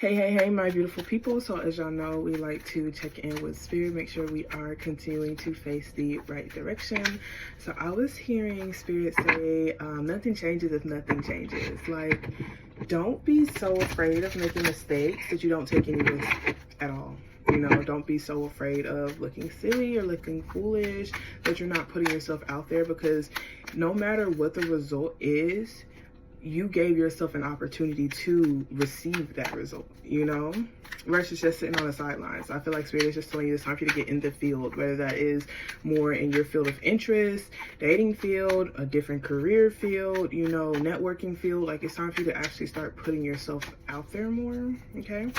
Hey, my beautiful people. So as y'all know, we like to check in with spirit, make sure we are continuing to face the right direction. So I was hearing spirit say, nothing changes if nothing changes. Like, don't be so afraid of making mistakes that you don't take any risk at all. You know, don't be so afraid of looking silly or looking foolish that you're not putting yourself out there, because no matter what the result is, you gave yourself an opportunity to receive that result, you know, versus just sitting on the sidelines. I feel like spirit is just telling you it's time for you to get in the field, whether that is more in your field of interest, dating field, a different career field, you know, networking field. Like, it's time for you to actually start putting yourself out there more. Okay,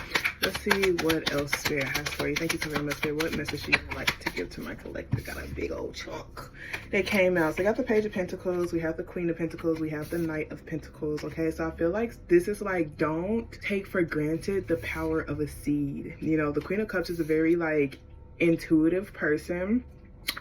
let's see what else spirit has for you. Thank you so very much, spirit. What message you would like to give to my collective? Got a big old chunk that came out. So I got the Page of Pentacles, we have the Queen of Pentacles, we have the Knight of Pentacles. Okay, so I feel like this is like, don't take for granted the power of a seed. You know, the Queen of Cups is a very like intuitive person.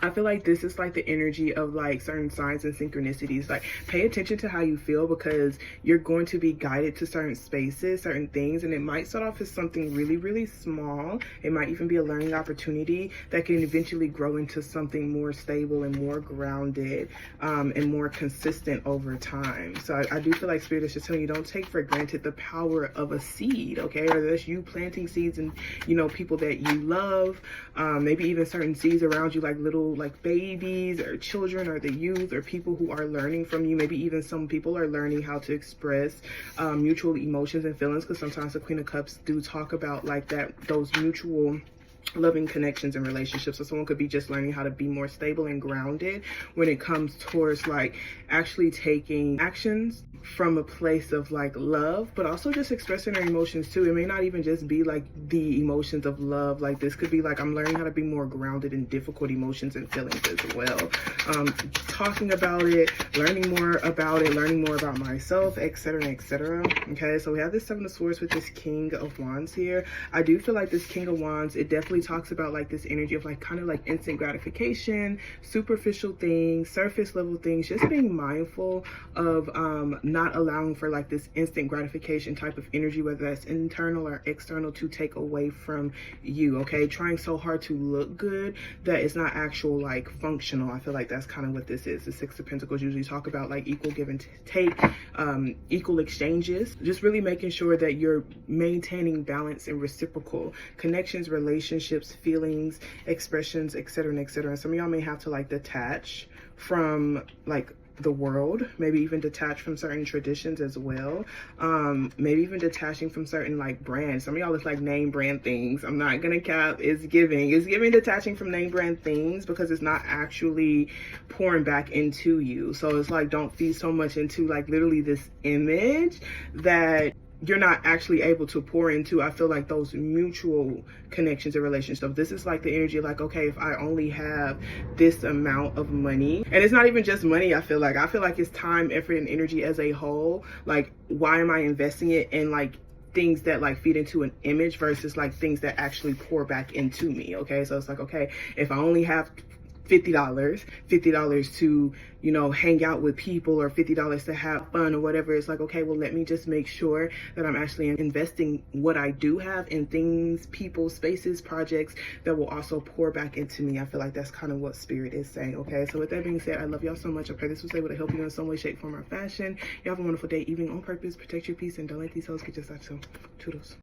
I feel like this is like the energy of like certain signs and synchronicities. Like, pay attention to how you feel, because you're going to be guided to certain spaces, certain things, and it might start off as something really, really small. It might even be a learning opportunity that can eventually grow into something more stable and more grounded, and more consistent over time. So I do feel like spirit is just telling you, don't take for granted the power of a seed, okay? Or that's you planting seeds and, you know, people that you love, maybe even certain seeds around you, like little like babies or children or the youth or people who are learning from you. Maybe even some people are learning how to express mutual emotions and feelings, because sometimes the Queen of Cups do talk about like that, those mutual loving connections and relationships. So someone could be just learning how to be more stable and grounded when it comes towards like actually taking actions from a place of like love, but also just expressing their emotions too. It may not even just be like the emotions of love. Like, this could be like, I'm learning how to be more grounded in difficult emotions and feelings as well. Talking about it, learning more about myself, etc., etc. Okay, so we have this Seven of Swords with this King of Wands here. I do feel like this King of Wands, it definitely talks about like this energy of like kind of like instant gratification, superficial things, surface level things, just being mindful of not allowing for like this instant gratification type of energy, whether that's internal or external, to take away from you. Okay, trying so hard to look good that it's not actual like functional. I feel like that's kind of what this is. The Six of Pentacles usually talk about like equal give and take, equal exchanges, just really making sure that you're maintaining balance and reciprocal connections, relationships, feelings, expressions, etc., etc. And some of y'all may have to like detach from like the world, maybe even detach from certain traditions as well, maybe even detaching from certain like brands. Some of y'all, it's like name brand things. I'm not gonna cap, it's giving detaching from name brand things, because it's not actually pouring back into you. So it's like, don't feed so much into like literally this image that you're not actually able to pour into. I feel like those mutual connections and relationships. This is like the energy of like, okay, if I only have this amount of money, and it's not even just money, I feel like it's time, effort, and energy as a whole. Like, why am I investing it in like things that like feed into an image versus like things that actually pour back into me? Okay, so it's like, okay, if I only have $50 to, you know, hang out with people, or $50 to have fun or whatever, it's like, okay, well, let me just make sure that I'm actually investing what I do have in things, people, spaces, projects that will also pour back into me. I feel like that's kind of what spirit is saying. Okay, so with that being said, I love y'all so much. I pray this was able to help you in some way, shape, form, or fashion. Y'all have a wonderful day, evening, on purpose. Protect your peace and don't let these hoes get yourself. So toodles.